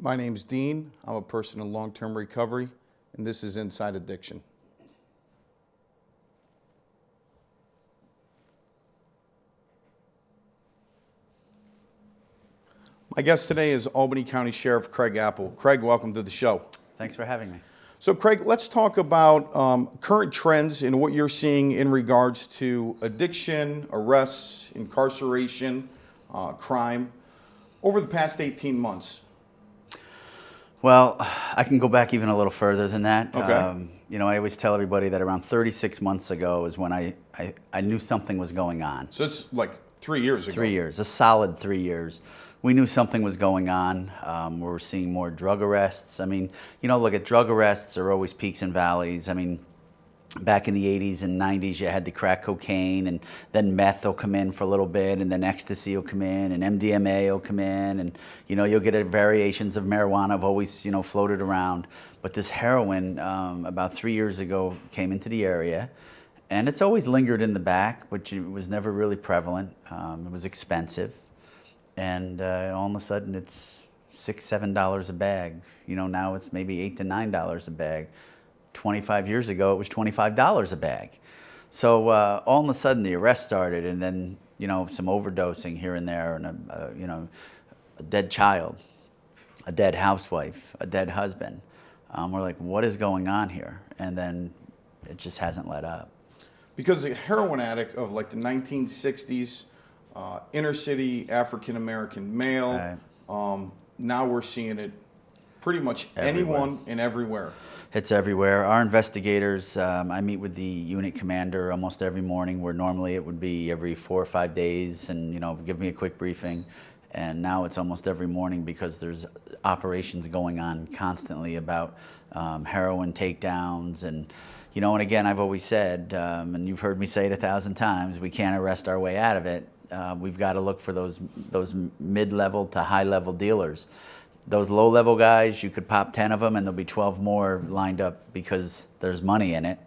My name's Dean. I'm a person in long-term recovery, and this is Inside Addiction. My guest today is Albany County Sheriff Craig Apple. Craig, welcome to the show. Thanks for having me. So Craig, let's talk about current trends and what you're seeing in regards to addiction, arrests, incarceration, crime over the past 18 months. Well, I can go back even a little further than that. Okay. I always tell everybody that around 36 months ago is when I knew something was going on. So it's like 3 years ago. 3 years, a solid 3 years. We knew something was going on. We were seeing more drug arrests. I mean, look, at drug arrests are always peaks and valleys. I mean, back in the 80s and 90s, you had the crack cocaine, and then meth will come in for a little bit, and then ecstasy will come in, and MDMA will come in, and you'll get variations of marijuana have always floated around. But this heroin, about 3 years ago, came into the area, and it's always lingered in the back, but it was never really prevalent. It was expensive, and all of a sudden it's $6-7 a bag. Now it's maybe $8 to $9 a bag. 25 years ago, it was $25 a bag. So all of a sudden, the arrest started, and then some overdosing here and there, and a dead child, a dead housewife, a dead husband. We're like, what is going on here? And then it just hasn't let up. Because a heroin addict of like the 1960s, inner city African American male, Right. Now we're seeing it pretty much Everywhere. anyone and everywhere. It's everywhere. Our investigators, I meet with the unit commander almost every morning, where normally it would be every 4 or 5 days, and give me a quick briefing. And now it's almost every morning because there's operations going on constantly about heroin takedowns. And and again, I've always said, and you've heard me say it 1,000 times, we can't arrest our way out of it. We've got to look for those mid-level to high-level dealers. Those low-level guys, you could pop 10 of them, and there'll be 12 more lined up because there's money in it.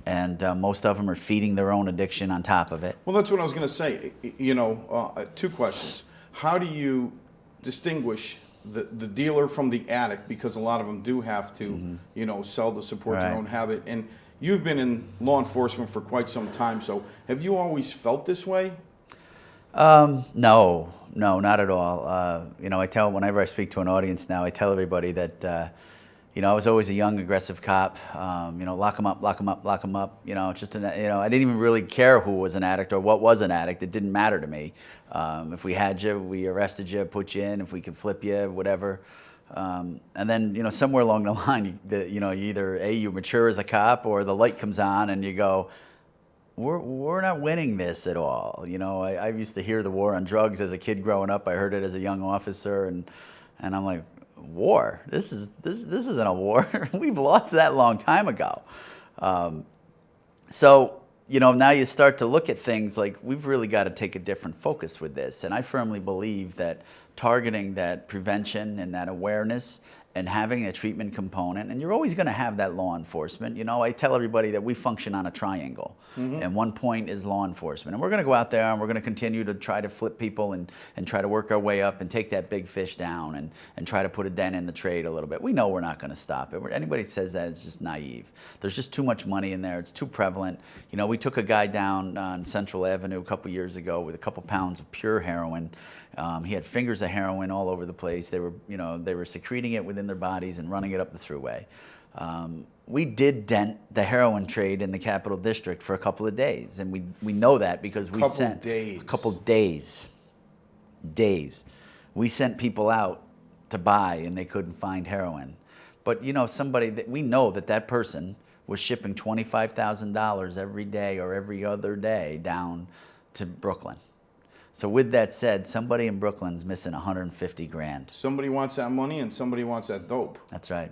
And most of them are feeding their own addiction on top of it. Well, that's what I was going to say. Two questions. How do you distinguish the dealer from the addict? Because a lot of them do have to, sell to support their Right. own habit. And you've been in law enforcement for quite some time. So have you always felt this way? No, not at all. Whenever I speak to an audience now, I tell everybody that, I was always a young, aggressive cop. Lock them up, lock them up, lock them up. I didn't even really care who was an addict or what was an addict. It didn't matter to me. If we had you, we arrested you, put you in. If we could flip you, whatever. And then, somewhere along the line, you either you mature as a cop, or the light comes on and you go, We're not winning this at all. I used to hear the war on drugs as a kid growing up. I heard it as a young officer, and I'm like, war? This isn't a war. We've lost that long time ago. So now you start to look at things like we've really got to take a different focus with this. And I firmly believe that targeting that prevention and that awareness and having a treatment component, and you're always going to have that law enforcement. I tell everybody that we function on a triangle, and one point is law enforcement. And we're going to go out there and we're going to continue to try to flip people and try to work our way up and take that big fish down and try to put a dent in the trade a little bit. We know we're not going to stop it. Anybody says that is just naive. There's just too much money in there. It's too prevalent. We took a guy down on Central Avenue a couple years ago with a couple pounds of pure heroin. He had fingers of heroin all over the place. They were secreting it within their bodies and running it up the thruway. We did dent the heroin trade in the Capital District for a couple of days, and we know that because we sent a couple days. We sent people out to buy, and they couldn't find heroin. But somebody that we know that person was shipping $25,000 every day or every other day down to Brooklyn. So with that said, somebody in Brooklyn's missing 150 grand. Somebody wants that money and somebody wants that dope. That's right.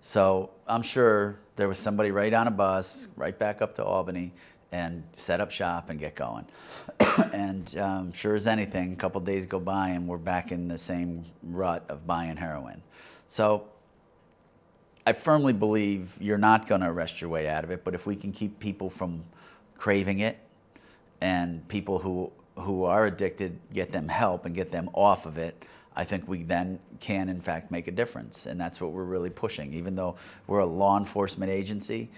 So I'm sure there was somebody right on a bus, right back up to Albany, and set up shop and get going. And sure as anything, a couple days go by and we're back in the same rut of buying heroin. So I firmly believe you're not going to arrest your way out of it, but if we can keep people from craving it, and people who are addicted, get them help and get them off of it, I think we then can, in fact, make a difference. And that's what we're really pushing. Even though we're a law enforcement agency,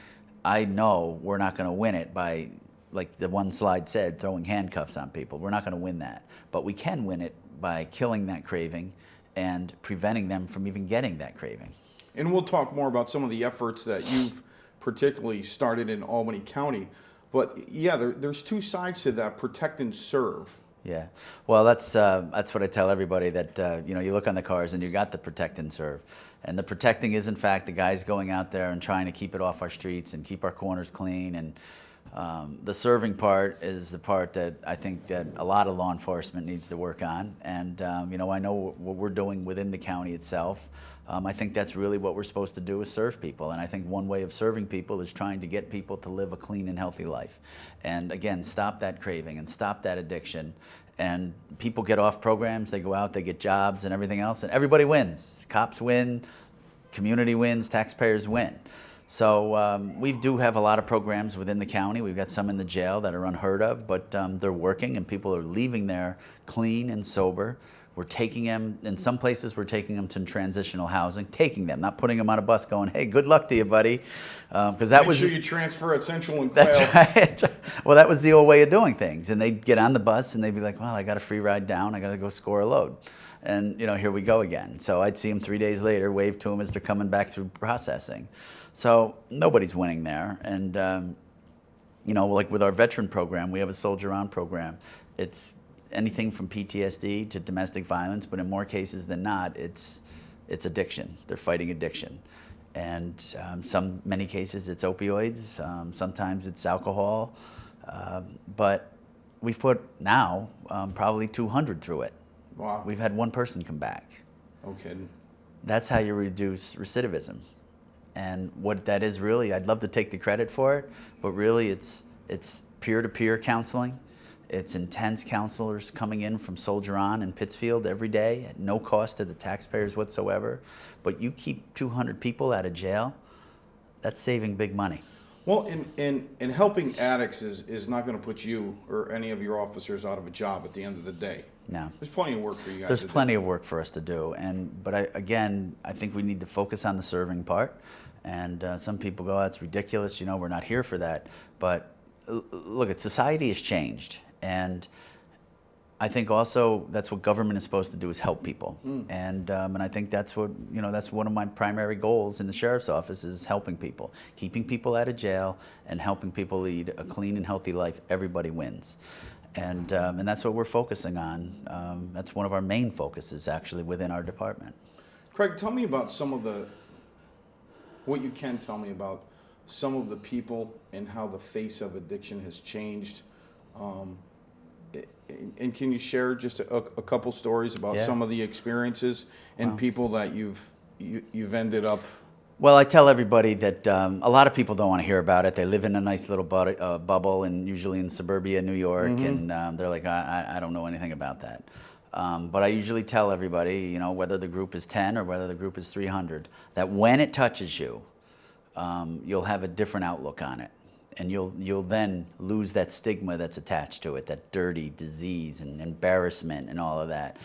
I know we're not going to win it by, like the one slide said, throwing handcuffs on people. We're not going to win that. But we can win it by killing that craving and preventing them from even getting that craving. And we'll talk more about some of the efforts that you've particularly started in Albany County. But yeah, there's two sides to that: protect and serve. Yeah, well, that's what I tell everybody, that you know, you look on the cars and you got the protect and serve, and the protecting is in fact the guys going out there and trying to keep it off our streets and keep our corners clean, and the serving part is the part that I think that a lot of law enforcement needs to work on. And you know, I know what we're doing within the county itself. I think that's really what we're supposed to do, is serve people. And I think one way of serving people is trying to get people to live a clean and healthy life. And again, stop that craving and stop that addiction. And people get off programs, they go out, they get jobs and everything else, and everybody wins. Cops win, community wins, taxpayers win. So we do have a lot of programs within the county. We've got some in the jail that are unheard of, but they're working and people are leaving there clean and sober. We're taking them, in some places we're taking them to transitional housing, taking them, not putting them on a bus going, hey, good luck to you, buddy. Because that was... Make sure you transfer at Central and Quail. That's right. Well, that was the old way of doing things. And they'd get on the bus and they'd be like, well, I got a free ride down, I got to go score a load. And, you know, here we go again. So I'd see them 3 days later, wave to them as they're coming back through processing. So nobody's winning there. And, you know, like with our veteran program, we have a Soldier On program. It's anything from PTSD to domestic violence, but in more cases than not, it's addiction. They're fighting addiction. And many cases it's opioids, sometimes it's alcohol. But we've put now probably 200 through it. Wow. We've had one person come back. No kidding. That's how you reduce recidivism. And what that is really, I'd love to take the credit for it, but really it's peer-to-peer counseling. It's intense counselors coming in from Soldier On in Pittsfield every day at no cost to the taxpayers whatsoever. But you keep 200 people out of jail, that's saving big money. Well, and helping addicts is not going to put you or any of your officers out of a job at the end of the day. No. There's plenty of work for you guys There's to do. plenty of work for us to do. But I think we need to focus on the serving part. And some people go, oh, it's ridiculous, you know, we're not here for that. But look, society has changed. And I think also that's what government is supposed to do, is help people. And I think that's what, you know, that's one of my primary goals in the sheriff's office, is helping people, keeping people out of jail and helping people lead a clean and healthy life. Everybody wins. And that's what we're focusing on. That's one of our main focuses actually within our department. Craig, tell me about what you can tell me about some of the people and how the face of addiction has changed. And can you share just a couple stories about some of the experiences and people that you've ended up? Well, I tell everybody that a lot of people don't want to hear about it. They live in a nice little bubble, and usually in suburbia New York, and they're like, I don't know anything about that. But I usually tell everybody, you know, whether the group is 10 or whether the group is 300, that when it touches you, you'll have a different outlook on it. And you'll then lose that stigma that's attached to it, that dirty disease and embarrassment and all of that.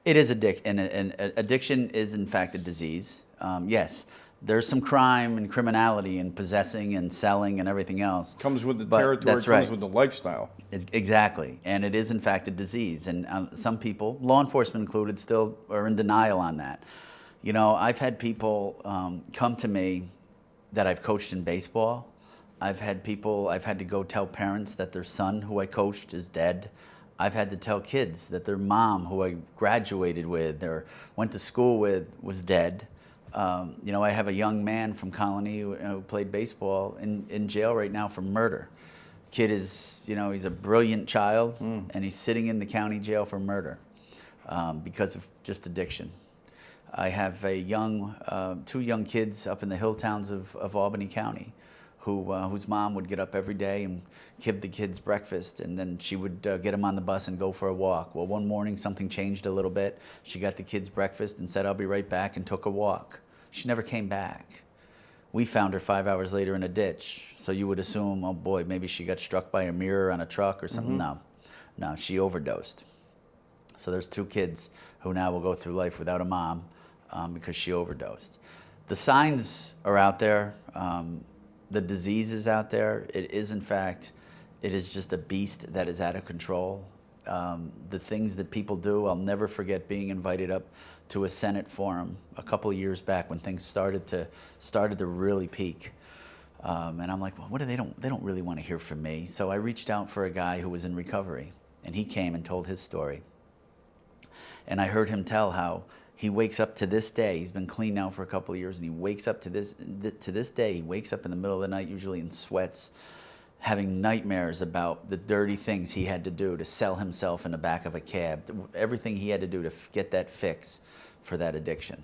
It is addiction, and addiction is in fact a disease. Yes, there's some crime and criminality and possessing and selling and everything else. Comes with the territory, comes with the lifestyle. Exactly, and it is in fact a disease. And some people, law enforcement included, still are in denial on that. You know, I've had people come to me that I've coached in baseball. I've had to go tell parents that their son who I coached is dead. I've had to tell kids that their mom who I graduated with or went to school with was dead. You know, I have a young man from Colony who played baseball in jail right now for murder. Kid is, you know, he's a brilliant child, and he's sitting in the county jail for murder because of just addiction. I have two young kids up in the hill towns of Albany County whose mom would get up every day and give the kids breakfast, and then she would get them on the bus and go for a walk. Well, one morning something changed a little bit. She got the kids breakfast and said, I'll be right back, and took a walk. She never came back. We found her 5 hours later in a ditch. So you would assume, oh boy, maybe she got struck by a mirror on a truck or something. No, she overdosed. So there's 2 kids who now will go through life without a mom because she overdosed. The signs are out there. The disease is out there. It is, in fact, it is just a beast that is out of control. The things that people do, I'll never forget being invited up to a Senate forum a couple of years back when things started to really peak. And I'm like, well, what do they don't really want to hear from me. So I reached out for a guy who was in recovery, and he came and told his story. And I heard him tell how he wakes up to this day. He's been clean now for a couple of years, and he wakes up to this day. He wakes up in the middle of the night, usually in sweats, having nightmares about the dirty things he had to do to sell himself in the back of a cab, everything he had to do to get that fix for that addiction.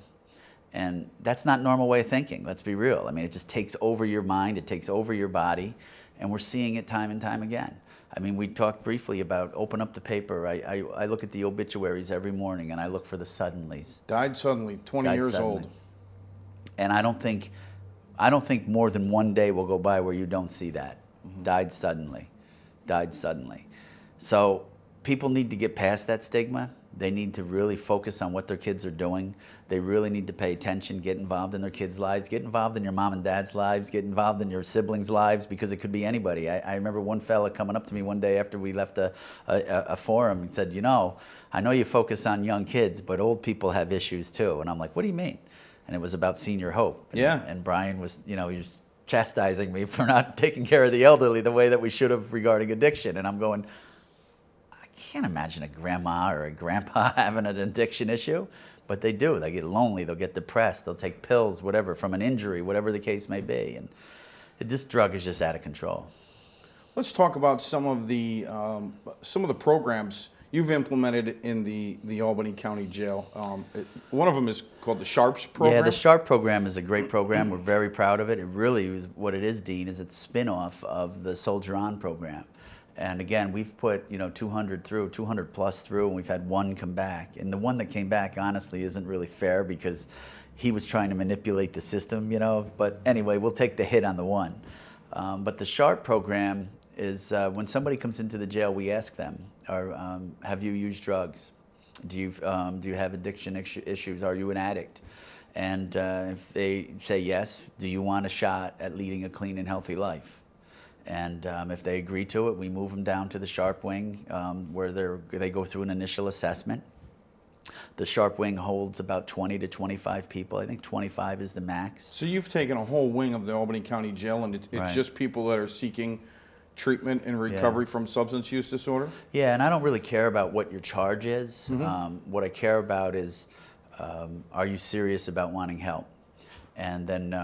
And that's not normal way of thinking, let's be real. I mean, it just takes over your mind, it takes over your body, and we're seeing it time and time again. I mean, we talked briefly about open up the paper. I look at the obituaries every morning, and I look for the suddenlies. Died suddenly, 20 years old. And I don't think more than one day will go by where you don't see that. Mm-hmm. Died suddenly. So people need to get past that stigma. They need to really focus on what their kids are doing. They really need to pay attention, get involved in their kids' lives, get involved in your mom and dad's lives, get involved in your siblings' lives, because it could be anybody. I remember one fella coming up to me one day after we left a forum and said, I know you focus on young kids, but old people have issues too. And I'm like, what do you mean? And it was about Senior Hope. And Brian was, he was chastising me for not taking care of the elderly the way that we should have regarding addiction. And I'm going, I can't imagine a grandma or a grandpa having an addiction issue, but they do. They get lonely, they'll get depressed, they'll take pills, whatever, from an injury, whatever the case may be. And this drug is just out of control. Let's talk about some of the programs you've implemented in the Albany County Jail. One of them is called the SHARPS program. Yeah, the SHARP program is a great program. We're very proud of it. It really is what it is, Dean, is it's a spin-off of the Soldier On program. And again, we've put 200 plus through, and we've had one come back. And the one that came back, honestly, isn't really fair because he was trying to manipulate the system, But anyway, we'll take the hit on the one. But the SHARP program is when somebody comes into the jail, we ask them, have you used drugs? Do you have addiction issues? Are you an addict? And if they say yes, do you want a shot at leading a clean and healthy life? And if they agree to it, we move them down to the SHARP wing where they go through an initial assessment. The SHARP wing holds about 20 to 25 people. I think 25 is the max. So you've taken a whole wing of the Albany County Jail, and it's Right. just people that are seeking treatment and recovery from substance use disorder? Yeah, and I don't really care about what your charge is. Mm-hmm. What I care about is, are you serious about wanting help? And then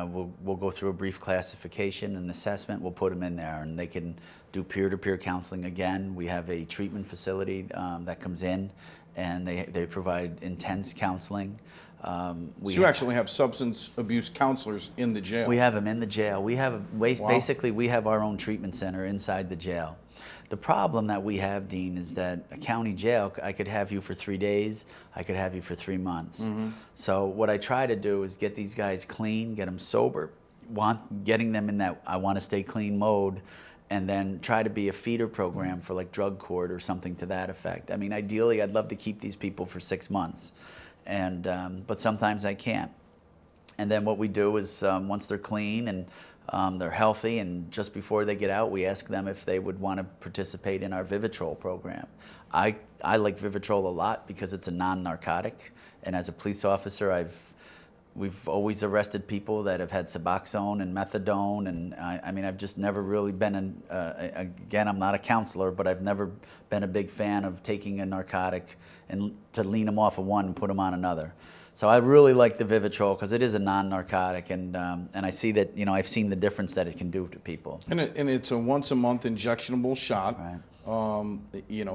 we'll go through a brief classification and assessment. We'll put them in there, and they can do peer-to-peer counseling again. We have a treatment facility that comes in, and they provide intense counseling. So you actually have substance abuse counselors in the jail? We have them in the jail. We have basically we have our own treatment center inside the jail. The problem that we have, Dean, is that a county jail, I could have you for 3 days, I could have you for 3 months. Mm-hmm. So what I try to do is get these guys clean, get them sober, getting them in that I want to stay clean mode, and then try to be a feeder program for like drug court or something to that effect. I mean, ideally, I'd love to keep these people for 6 months, but sometimes I can't. And then what we do is once they're clean and they're healthy, and just before they get out, we ask them if they would want to participate in our Vivitrol program. I like Vivitrol a lot because it's a non-narcotic, and as a police officer, we've always arrested people that have had Suboxone and Methadone, and I mean, I've just never really been again, I'm not a counselor, but I've never been a big fan of taking a narcotic and to lean them off of one and put them on another. So I really like the Vivitrol because it is a non-narcotic, and I see that, I've seen the difference that it can do to people. And it's a once-a-month injectionable shot. Right.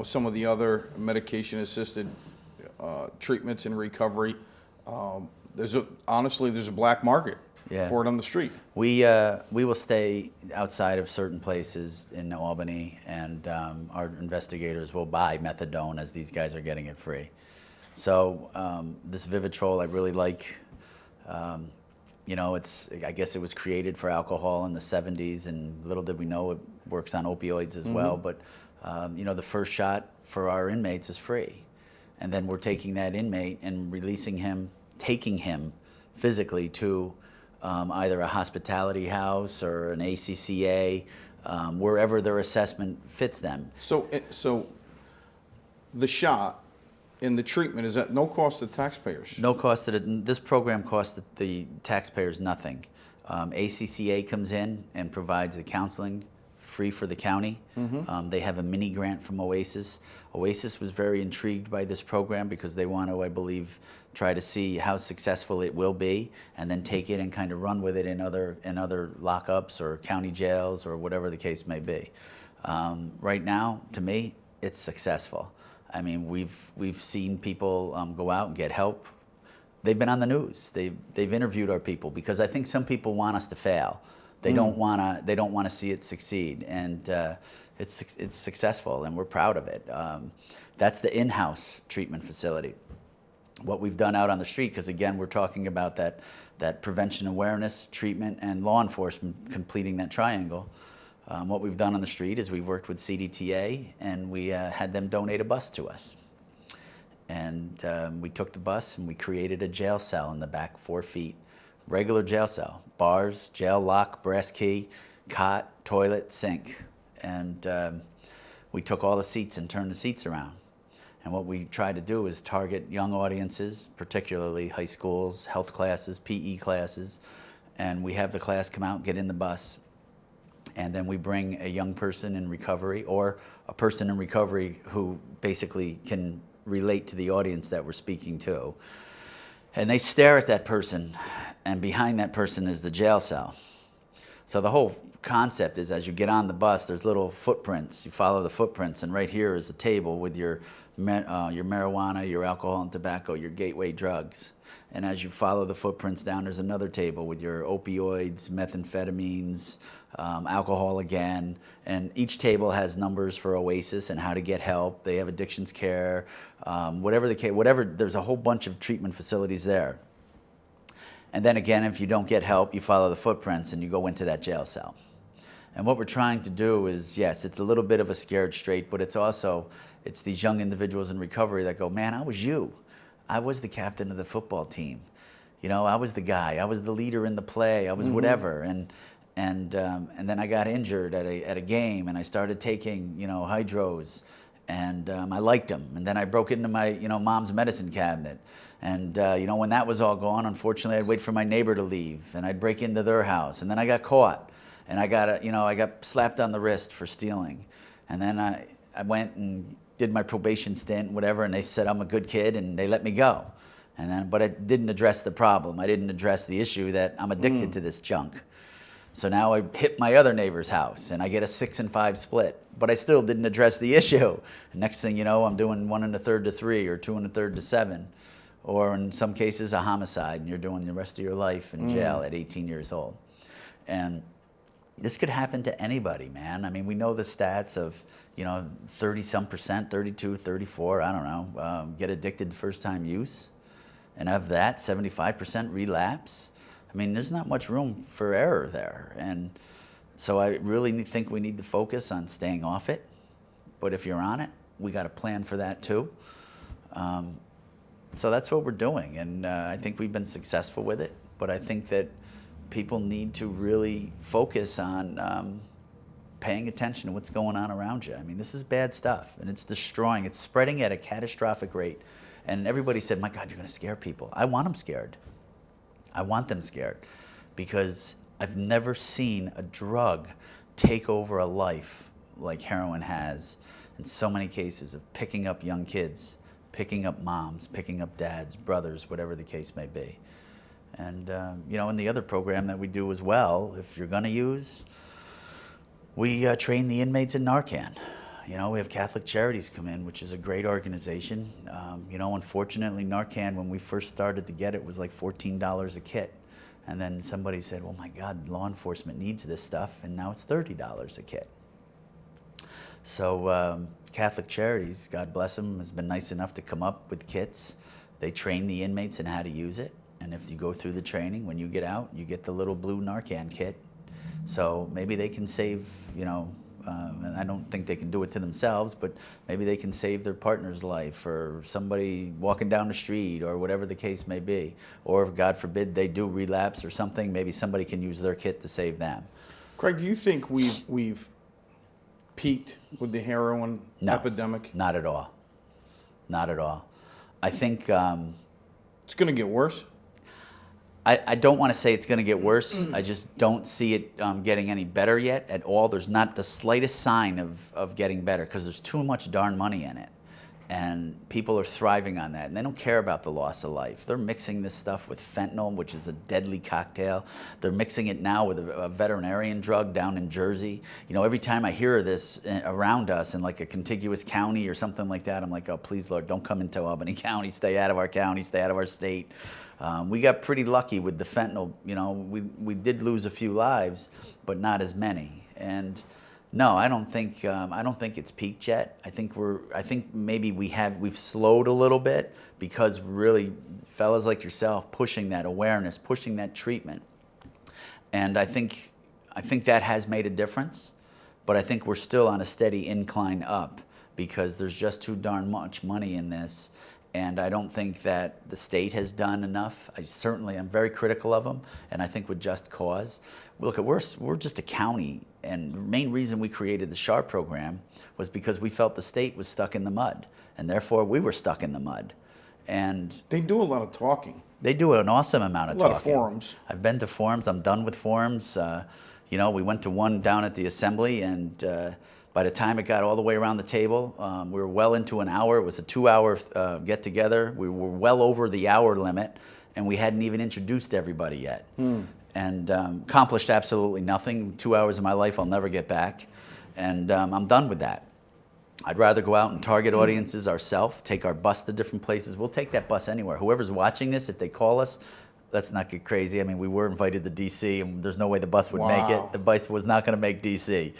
Some of the other medication-assisted treatments in recovery, there's a black market for it on the street. We will stay outside of certain places in Albany, and our investigators will buy methadone as these guys are getting it free. So this Vivitrol I really like. I guess it was created for alcohol in the 70s, and little did we know it works on opioids as well. But the first shot for our inmates is free. and then we're taking that inmate and releasing him, taking him physically to either a hospitality house or an ACCA, wherever their assessment fits them. So the shot and the treatment is at no cost to taxpayers? No cost to this program costs the taxpayers nothing. ACCA comes in and provides the counseling free for the county. They have a mini grant from Oasis. Oasis was very intrigued by this program because they want to, I believe, try to see how successful it will be, and then take it and kind of run with it in other lockups or county jails or whatever the case may be. Right now, to me, it's successful. I mean, we've seen people go out and get help. They've been on the news. They've interviewed our people because I think some people want us to fail. They don't want to see it succeed, and it's successful, and we're proud of it. That's the in-house treatment facility. What we've done out on the street, because again, we're talking about that prevention awareness, treatment, and law enforcement completing that triangle. What we've done on the street is we've worked with CDTA, and we had them donate a bus to us. And we took the bus and we created a jail cell in the back, 4 feet. Regular jail cell, bars, jail lock, brass key, cot, toilet, sink. And we took all the seats and turned the seats around. And what we try to do is target young audiences, particularly high schools, health classes, PE classes. And we have the class come out, get in the bus. And then we bring a young person in recovery or a person in recovery who basically can relate to the audience that we're speaking to. And they stare at that person, and behind that person is the jail cell. So the whole concept is, as you get on the bus, there's little footprints. You follow the footprints, and right here is a table with your marijuana, your alcohol and tobacco, your gateway drugs. And as you follow the footprints down, there's another table with your opioids, methamphetamines, alcohol again. And each table has numbers for Oasis and how to get help. They have addictions care, whatever the case, there's a whole bunch of treatment facilities there. And then again, if you don't get help, you follow the footprints and you go into that jail cell. And what we're trying to do is, yes, it's a little bit of a scared straight, but it's these young individuals in recovery that go, man, I was you. I was the captain of the football team. You know, I was the guy. I was the leader in the play. I was whatever. And then I got injured at a game, and I started taking, hydros, and I liked them. And then I broke into my, mom's medicine cabinet. And, when that was all gone, unfortunately, I'd wait for my neighbor to leave, and I'd break into their house. And then I got caught, and I got slapped on the wrist for stealing. And then I went and did my probation stint, whatever, and they said I'm a good kid, and they let me go. But I didn't address the problem. I didn't address the issue that I'm addicted to this junk. So now I hit my other neighbor's house, and I get a 6 and 5 split. But I still didn't address the issue. And next thing you know, I'm doing 1 1/3 to 3, or 2 1/3 to 7, or in some cases a homicide, and you're doing the rest of your life in jail at 18 years old. And this could happen to anybody, man. I mean, we know the stats of 30-some%, 32, 34, I don't know, get addicted first-time use. And of that, 75% relapse. I mean, there's not much room for error there. And so I really think we need to focus on staying off it. But if you're on it, we got a plan for that too. So that's what we're doing. And I think we've been successful with it. But I think that people need to really focus on paying attention to what's going on around you. I mean, this is bad stuff, and it's destroying. It's spreading at a catastrophic rate. And everybody said, my God, you're going to scare people. I want them scared. I want them scared because I've never seen a drug take over a life like heroin has in so many cases of picking up young kids, picking up moms, picking up dads, brothers, whatever the case may be. And, in the other program that we do as well, if you're going to use, we train the inmates in Narcan. We have Catholic Charities come in, which is a great organization. Unfortunately, Narcan, when we first started to get it, was like $14 a kit. And then somebody said, oh my God, law enforcement needs this stuff, and now it's $30 a kit. So Catholic Charities, God bless them, has been nice enough to come up with kits. They train the inmates in how to use it. And if you go through the training, when you get out, you get the little blue Narcan kit. So maybe they can save, And I don't think they can do it to themselves, but maybe they can save their partner's life or somebody walking down the street or whatever the case may be. Or if, God forbid, they do relapse or something, maybe somebody can use their kit to save them. Craig, do you think we've peaked with the heroin epidemic? Not at all. Not at all. I think It's going to get worse? I don't want to say it's going to get worse. I just don't see it getting any better yet at all. There's not the slightest sign of getting better because there's too much darn money in it. And people are thriving on that. And they don't care about the loss of life. They're mixing this stuff with fentanyl, which is a deadly cocktail. They're mixing it now with a veterinarian drug down in Jersey. You know, every time I hear this around us in like a contiguous county or something like that, I'm like, oh, please, Lord, don't come into Albany County. Stay out of our county. Stay out of our state. We got pretty lucky with the fentanyl. You know, we did lose a few lives, but not as many. And no, I don't think it's peaked yet. I think maybe we've slowed a little bit because really fellas like yourself pushing that awareness, pushing that treatment. And I think that has made a difference, but I think we're still on a steady incline up because there's just too darn much money in this. And I don't think that the state has done enough. I'm very critical of them, and I think with just cause. Look, we're just a county, and the main reason we created the SHARP program was because we felt the state was stuck in the mud, and therefore we were stuck in the mud. And they do a lot of talking. They do an awesome amount of talking. A lot of forums. I've been to forums. I'm done with forums. We went to one down at the assembly, and by the time it got all the way around the table, we were well into an hour. It was a 2-hour get-together. We were well over the hour limit, and we hadn't even introduced everybody yet. And accomplished absolutely nothing. 2 hours of my life I'll never get back. And I'm done with that. I'd rather go out and target audiences ourselves, take our bus to different places. We'll take that bus anywhere. Whoever's watching this, if they call us, let's not get crazy. I mean, we were invited to D.C., and there's no way the bus would make it. The bus was not going to make D.C.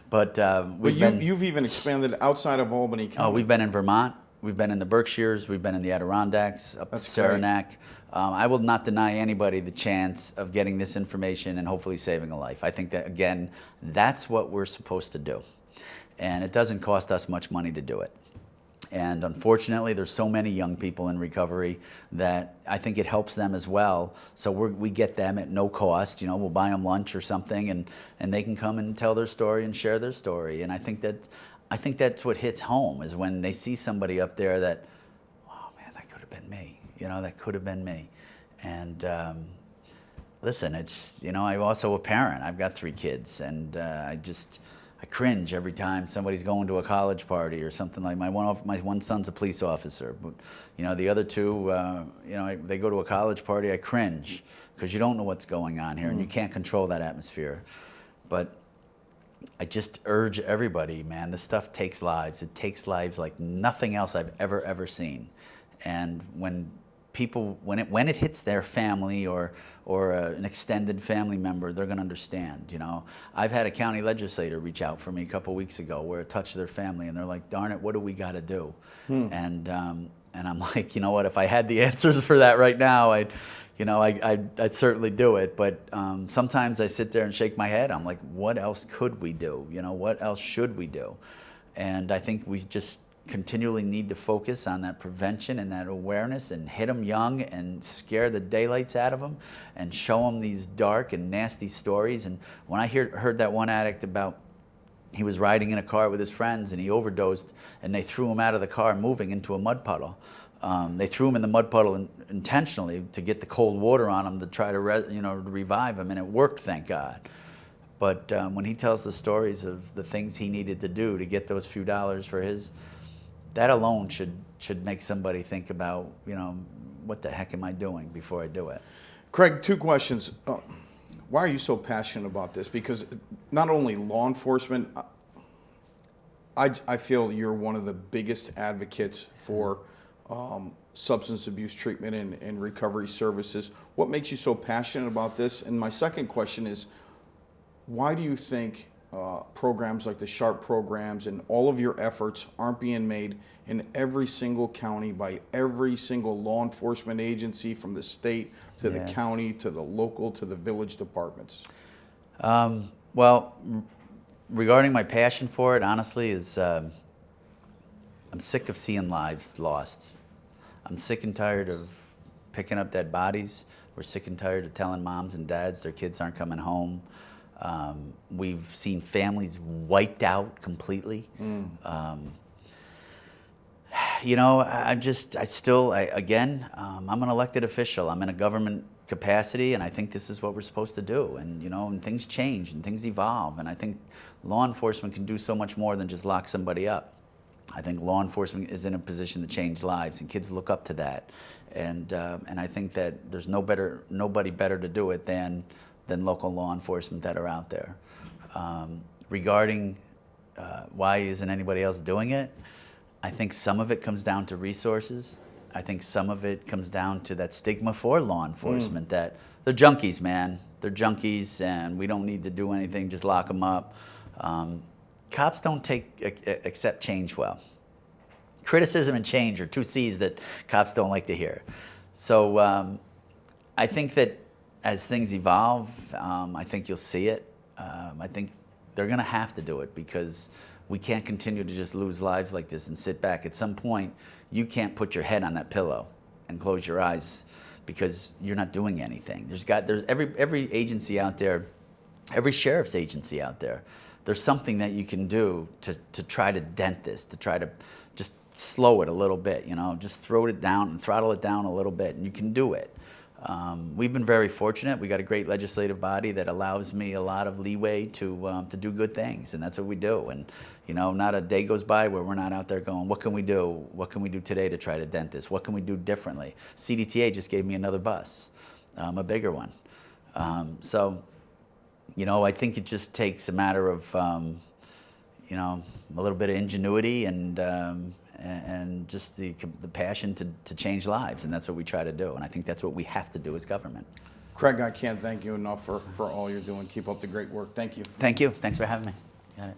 But you've even expanded outside of Albany County. Oh, we've been in Vermont. We've been in the Berkshires. We've been in the Adirondacks, up to Saranac. I will not deny anybody the chance of getting this information and hopefully saving a life. I think that, again, that's what we're supposed to do. And it doesn't cost us much money to do it. And unfortunately, there's so many young people in recovery that I think it helps them as well. So we get them at no cost. You know, we'll buy them lunch or something, and they can come and tell their story and share their story. And I think that's what hits home is when they see somebody up there that, oh man, that could have been me. You know, that could have been me. And listen, I'm also a parent. I've got 3 kids, and I cringe every time somebody's going to a college party or something like my one son's a police officer, but the other 2, they go to a college party. I cringe because you don't know what's going on here and you can't control that atmosphere. But I just urge everybody, man, this stuff takes lives. It takes lives like nothing else I've ever seen. And when it hits their family or an extended family member, they're going to understand. I've had a county legislator reach out for me a couple weeks ago where it touched their family, and they're like, "Darn it, what do we got to do?" And I'm like, you know what? If I had the answers for that right now, I'd certainly do it. But sometimes I sit there and shake my head. I'm like, what else could we do? What else should we do? And I think we just continually need to focus on that prevention and that awareness and hit them young and scare the daylights out of them and show them these dark and nasty stories. And when I heard that one addict about he was riding in a car with his friends and he overdosed and they threw him out of the car moving into a mud puddle. They threw him in the mud puddle intentionally to get the cold water on him to try to revive him, and it worked, thank God. But when he tells the stories of the things he needed to do to get those few dollars for that alone should make somebody think about, what the heck am I doing before I do it? Craig, 2 questions. Why are you so passionate about this? Because not only law enforcement, I feel you're one of the biggest advocates for substance abuse treatment and recovery services. What makes you so passionate about this? And my second question is, why do you think programs like the SHARP programs and all of your efforts aren't being made in every single county by every single law enforcement agency, from the state to the county to the local to the village departments? Well, Regarding my passion for it, honestly, is I'm sick of seeing lives lost. I'm sick and tired of picking up dead bodies. We're sick and tired of telling moms and dads their kids aren't coming home. We've seen families wiped out completely. You know, I'm an elected official. I'm in a government capacity, and I think this is what we're supposed to do. And, you know, and things change and things evolve. And I think law enforcement can do so much more than just lock somebody up. I think law enforcement is in a position to change lives, and kids look up to that. And I think that there's nobody better to do it than local law enforcement that are out there. Regarding why isn't anybody else doing it, I think some of it comes down to resources. I think some of it comes down to that stigma for law enforcement that they're junkies, man. They're junkies, and we don't need to do anything, just lock them up. Cops don't accept change well. Criticism and change are two C's that cops don't like to hear. So I think that as things evolve, I think you'll see it. I think they're going to have to do it because we can't continue to just lose lives like this and sit back. At some point, you can't put your head on that pillow and close your eyes because you're not doing anything. There's every agency out there, every sheriff's agency out there, there's something that you can do to try to dent this, to try to just slow it a little bit, you know, just throw it down and throttle it down a little bit, and you can do it. We've been very fortunate. We got a great legislative body that allows me a lot of leeway to do good things, and that's what we do. And you know, not a day goes by where we're not out there going, what can we do? What can we do today to try to dent this? What can we do differently? CDTA just gave me another bus, a bigger one. So, you know, I think it just takes a matter of, you know, a little bit of ingenuity and just the passion to change lives, and that's what we try to do. And I think that's what we have to do as government. Craig, I can't thank you enough for all you're doing. Keep up the great work. Thank you. Thank you. Thanks for having me. Got it.